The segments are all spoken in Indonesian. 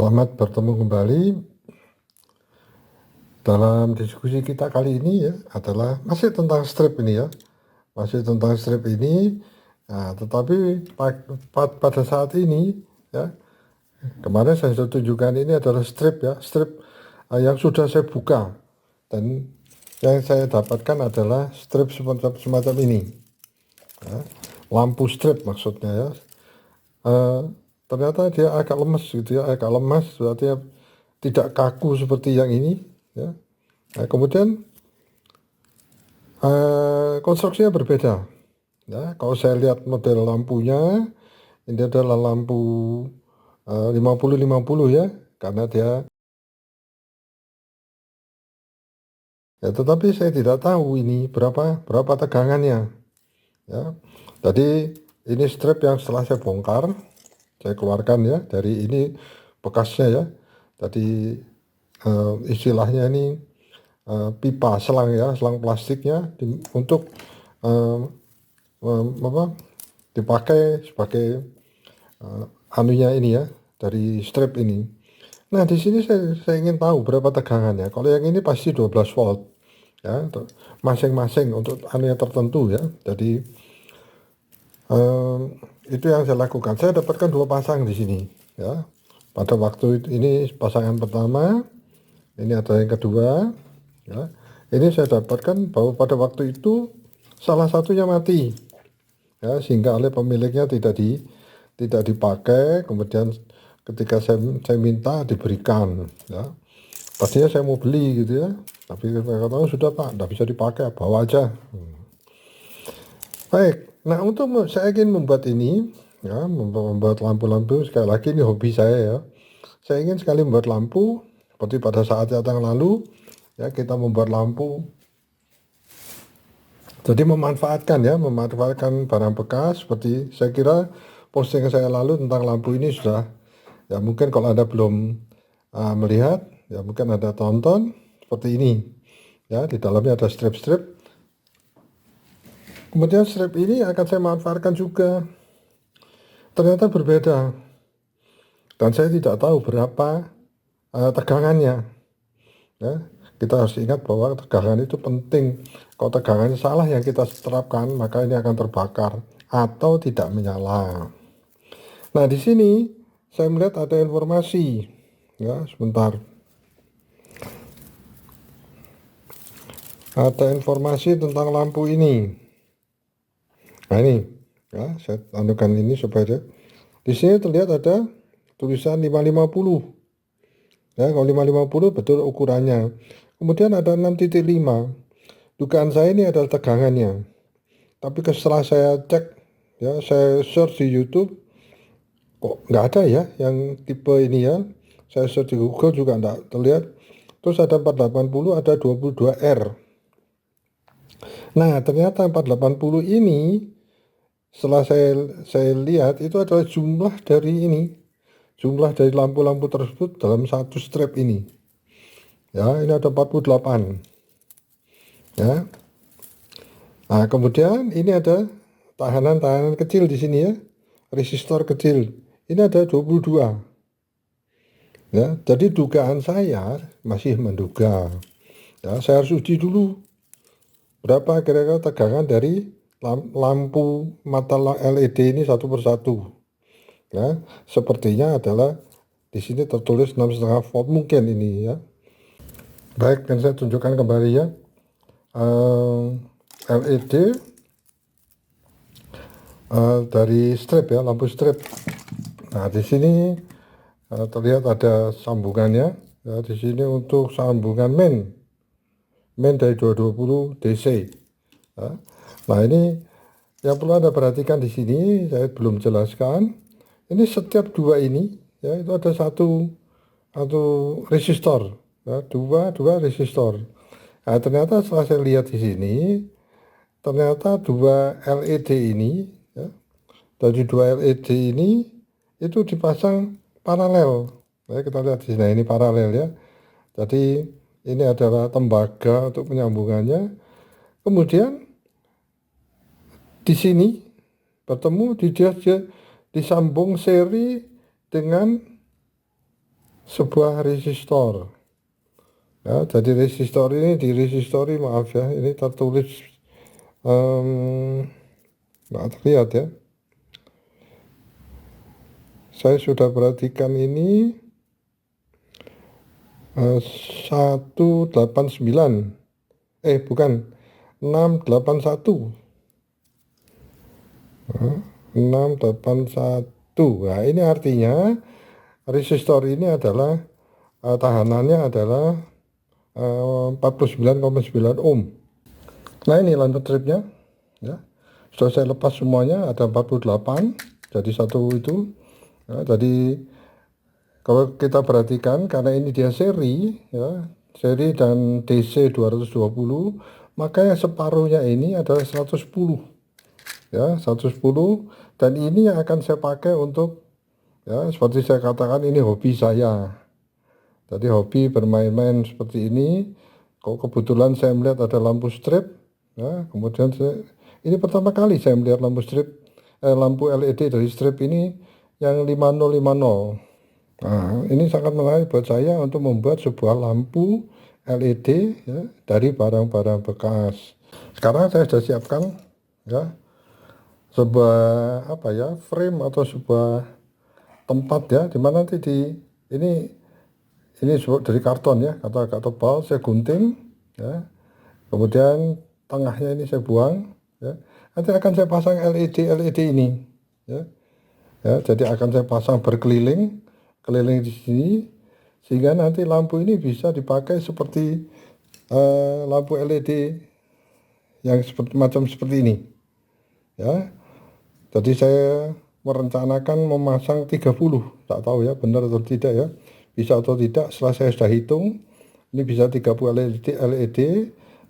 Selamat bertemu kembali. Dalam diskusi kita kali ini ya adalah masih tentang strip ini ya. Masih tentang strip ini. Nah, tetapi pada saat ini ya, kemarin saya sudah tunjukkan ini adalah strip ya, strip yang sudah saya buka, dan yang saya dapatkan adalah strip semacam ini ya. Lampu strip maksudnya ya. Ternyata dia agak lemes gitu ya, agak lemas, berarti tidak kaku seperti yang ini ya. Nah, kemudian konstruksinya berbeda ya. Kalau saya lihat model lampunya, ini adalah lampu 50-50 ya, karena dia ya, tetapi saya tidak tahu ini berapa tegangannya ya. Jadi ini strip yang setelah saya bongkar, saya keluarkan ya dari ini bekasnya ya. Tadi istilahnya ini pipa selang ya, selang plastiknya untuk apa, dipakai sebagai anunya ini ya, dari strip ini. Nah, di sini saya ingin tahu berapa tegangannya. Kalau yang ini pasti 12 volt ya, masing-masing untuk anu yang tertentu ya. Jadi itu yang saya lakukan. Saya dapatkan dua pasang di sini ya. Pada waktu ini pasangan pertama, ini ada yang kedua ya. Ini saya dapatkan bahwa pada waktu itu salah satunya mati ya, sehingga oleh pemiliknya tidak dipakai. Kemudian ketika saya minta diberikan ya, pastinya saya mau beli gitu ya, tapi saya tahu sudah Pak, tidak bisa dipakai, bawa aja. Baik, nah untuk saya ingin membuat ini ya, membuat lampu-lampu. Sekali lagi ini hobi saya ya, saya ingin sekali membuat lampu seperti pada saat yang lalu ya, kita membuat lampu. Jadi memanfaatkan barang bekas. Seperti saya kira posting saya lalu tentang lampu ini sudah ya, mungkin kalau Anda belum melihat ya, mungkin Anda tonton seperti ini ya. Di dalamnya ada strip-strip. Kemudian strip ini akan saya manfaatkan juga. Ternyata berbeda, dan saya tidak tahu berapa tegangannya ya. Kita harus ingat bahwa tegangan itu penting. Kalau tegangannya salah yang kita terapkan, maka ini akan terbakar atau tidak menyala. Nah, di sini saya melihat ada informasi ya, sebentar. Ada informasi tentang lampu ini. Nah, ini ya, saya anukan ini supaya di sini terlihat ada tulisan 550 ya. Kalau 550 betul ukurannya. Kemudian ada 6.5. Dugaan saya ini adalah tegangannya. Tapi setelah saya cek ya, saya search di YouTube, kok nggak ada ya yang tipe ini ya. Saya search di Google juga nggak terlihat. Terus ada 480, ada 22R. Nah, ternyata 480 ini setelah saya lihat itu adalah jumlah dari lampu-lampu tersebut dalam satu strip ini. Ya, ini ada 48. Ya. Nah, kemudian ini ada tahanan-tahanan kecil di sini ya. Resistor kecil. Ini ada 22. Ya, jadi dugaan saya masih menduga. Ya, saya harus uji dulu berapa kira-kira tegangan dari lampu mata LED ini satu persatu. Ya, sepertinya adalah di sini tertulis 6,5 volt mungkin ini ya. Baik, dan saya tunjukkan kembali ya. LED dari strip ya, lampu strip. Nah, di sini terlihat ada sambungannya ya. Di sini untuk sambungan main dari 220 DC ya. Nah, ini yang perlu Anda perhatikan di sini, saya belum jelaskan. Ini setiap dua ini ya, itu ada satu resistor ya, dua resistor. Nah, ternyata setelah saya lihat di sini, ternyata dua LED ini ya, dari dua LED ini itu dipasang paralel. Nah, kita lihat di sini, ini paralel ya. Jadi ini adalah tembaga untuk penyambungannya. Kemudian di sini bertemu dia disambung seri dengan sebuah resistor. Ya, jadi resistor ini di resistori, maaf ya, ini tertulis nggak terlihat ya. Saya sudah perhatikan ini 189, bukan, 681. 681. Nah, ini artinya resistor ini adalah tahanannya adalah 49,9 ohm. Nah, ini lampu tripnya ya. Sudah saya lepas semuanya, ada 48 jadi satu itu ya. Jadi kalau kita perhatikan, karena ini dia seri ya, seri dan DC 220, maka yang separuhnya ini adalah 110 ya, 110. Dan ini yang akan saya pakai untuk, ya seperti saya katakan, ini hobi saya. Jadi hobi bermain-main seperti ini. Kok kebetulan saya melihat ada lampu strip ya, kemudian ini pertama kali saya melihat lampu strip, lampu LED dari strip ini yang 5050. Nah, ini sangat menarik buat saya untuk membuat sebuah lampu LED ya, dari barang-barang bekas. Sekarang saya sudah siapkan ya sebuah apa ya, frame atau sebuah tempat ya, dimana nanti ini dari karton ya, kata agak tebal, saya gunting ya, kemudian tengahnya ini saya buang ya, nanti akan saya pasang LED ini ya. Ya, jadi akan saya pasang berkeliling di sini, sehingga nanti lampu ini bisa dipakai seperti lampu LED yang macam seperti ini ya. Jadi saya merencanakan memasang 30, tak tahu ya benar atau tidak ya, bisa atau tidak. Setelah saya sudah hitung, ini bisa 30 LED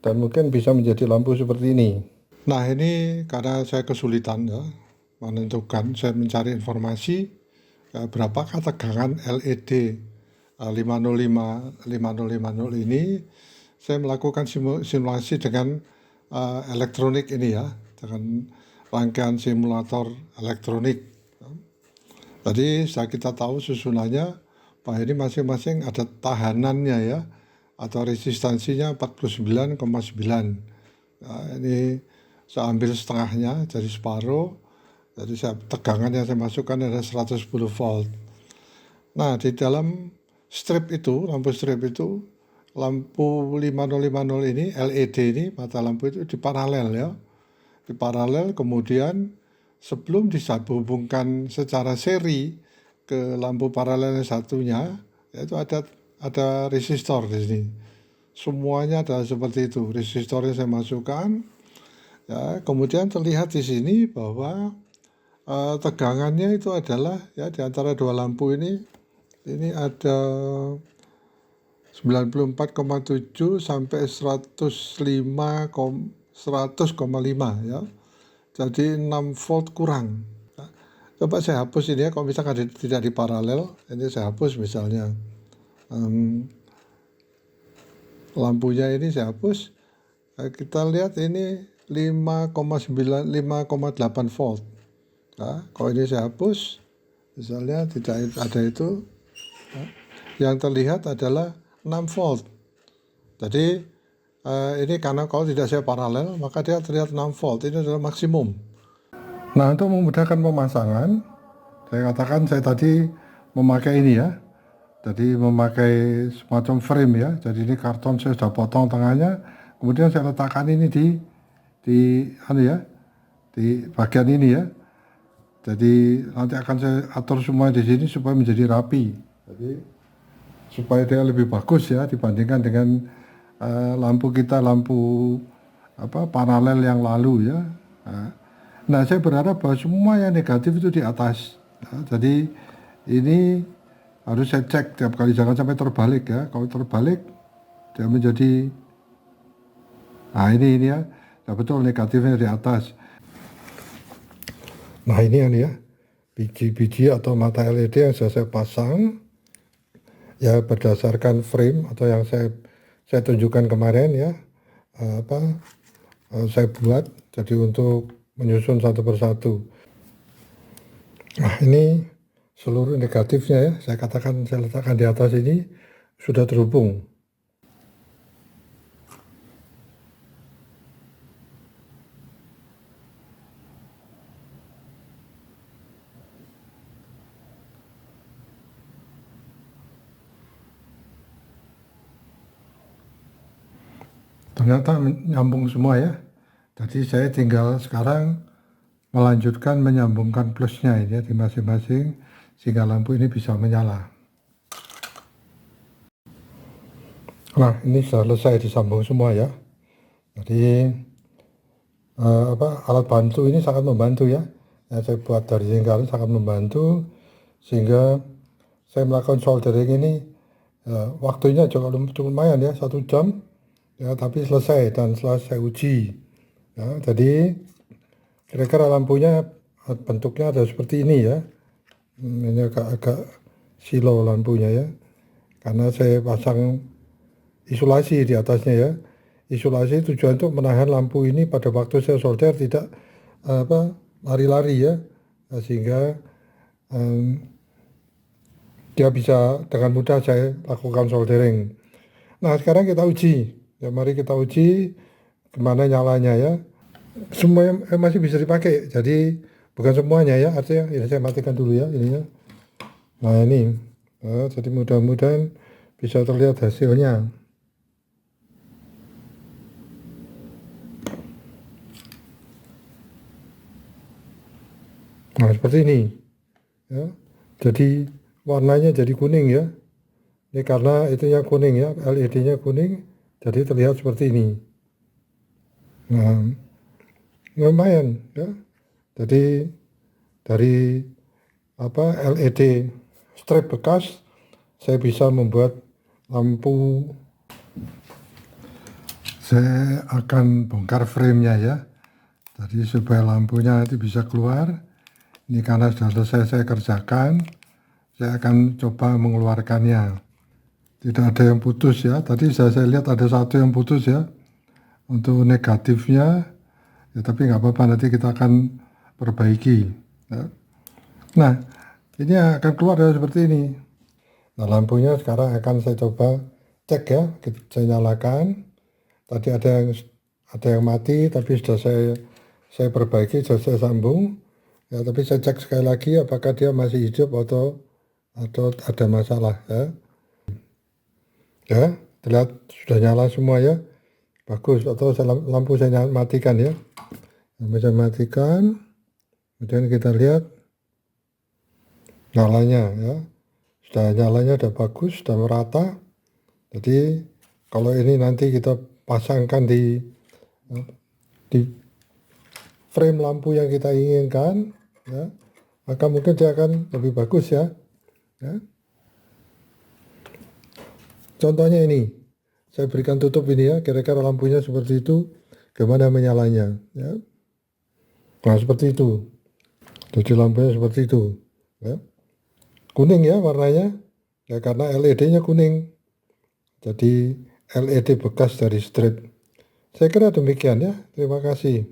dan mungkin bisa menjadi lampu seperti ini. Nah, ini karena saya kesulitan ya menentukan, saya mencari informasi berapakah tegangan LED 5050 ini. Saya melakukan simulasi dengan elektronik ini ya, dengan rangkaian simulator elektronik. Jadi setelah kita tahu susunannya, Pak, ini masing-masing ada tahanannya ya, atau resistansinya 49,9. Nah, ini saya ambil setengahnya, jadi separuh. Jadi tegangan yang saya masukkan adalah 110 volt. Nah, di dalam strip itu, lampu strip itu, lampu 5050 ini, LED ini, mata lampu itu di paralel ya. Di paralel, kemudian sebelum disambungkan secara seri ke lampu paralel yang satunya, yaitu ada resistor di sini. Semuanya adalah seperti itu. Resistornya saya masukkan. Ya, kemudian terlihat di sini bahwa tegangannya itu adalah ya, di antara dua lampu ini ada 94,7 sampai 100,5 ya. Jadi 6 volt kurang. Nah, coba saya hapus ini ya, kalau misalkan tidak di paralel, ini saya hapus misalnya. Lampunya ini saya hapus. Kita lihat ini 5,9, 5,8 volt. Nah, kalau ini saya hapus, misalnya tidak ada itu, yang terlihat adalah 6 volt. Jadi ini karena kalau tidak saya paralel, maka dia terlihat 6 volt. Ini adalah maksimum. Nah, untuk memudahkan pemasangan, saya katakan saya tadi memakai ini ya. Jadi memakai semacam frame ya. Jadi ini karton saya sudah potong tengahnya, kemudian saya letakkan ini di bagian ini ya. Jadi nanti akan saya atur semua di sini supaya menjadi rapi. Jadi supaya dia lebih bagus ya dibandingkan dengan lampu paralel yang lalu ya. Nah, saya berharap bahwa semua yang negatif itu di atas. Ya, jadi ini harus saya cek tiap kali, jangan sampai terbalik ya. Kalau terbalik dia menjadi, nah ini ya, nah betul negatifnya di atas. Nah, ini ya biji-biji atau mata LED yang sudah saya pasang ya berdasarkan frame atau yang saya tunjukkan kemarin ya, saya buat jadi untuk menyusun satu persatu. Nah, ini seluruh negatifnya ya, saya letakkan di atas ini sudah terhubung. Ternyata nyambung semua ya. Jadi saya tinggal sekarang melanjutkan menyambungkan plusnya ini ya, di masing-masing sehingga lampu ini bisa menyala. Nah, ini sudah selesai disambung semua ya. Jadi alat bantu ini sangat membantu ya. Yang saya buat dari lingkaran sangat membantu sehingga saya melakukan soldering ini waktunya cukup lumayan ya, 1 jam ya, tapi selesai dan setelah saya uji ya. Jadi kira-kira lampunya bentuknya ada seperti ini ya. Ini agak silo lampunya ya, karena saya pasang isolasi di atasnya ya. Isolasi tujuan untuk menahan lampu ini pada waktu saya solder tidak lari-lari ya, sehingga dia bisa dengan mudah saya lakukan soldering. Nah, sekarang kita uji ya, mari kita uji gimana nyalanya ya. Semuanya masih bisa dipakai, jadi bukan semuanya ya, artinya ini saya matikan dulu ya ininya. Nah ini jadi mudah-mudahan bisa terlihat hasilnya. Nah seperti ini ya, jadi warnanya jadi kuning ya. Ini karena itunya kuning ya, LED-nya kuning, jadi terlihat seperti ini. Nah lumayan ya, jadi dari LED strip bekas saya bisa membuat lampu. Saya akan bongkar framenya ya, jadi supaya lampunya nanti bisa keluar. Ini karena sudah selesai saya kerjakan, saya akan coba mengeluarkannya. Tidak ada yang putus ya, tadi saya lihat ada satu yang putus ya, untuk negatifnya ya, tapi nggak apa-apa, nanti kita akan perbaiki ya. Nah ini akan keluar ya seperti ini. Nah lampunya sekarang akan saya coba cek ya, saya nyalakan. Tadi ada yang mati, tapi sudah saya perbaiki, sudah saya sambung ya, tapi saya cek sekali lagi apakah dia masih hidup atau ada masalah ya. Ya terlihat sudah nyala semua ya, bagus. Atau lampu saya matikan ya, saya matikan, kemudian kita lihat nyalanya ya, nyalanya sudah bagus, sudah merata. Jadi kalau ini nanti kita pasangkan di frame lampu yang kita inginkan ya, maka mungkin dia akan lebih bagus ya. Contohnya ini, saya berikan tutup ini ya, kira-kira lampunya seperti itu, gimana menyalanya ya. Nah seperti itu, jadi lampunya seperti itu ya. Kuning ya warnanya ya, karena LED-nya kuning, jadi LED bekas dari strip. Saya kira demikian ya, terima kasih.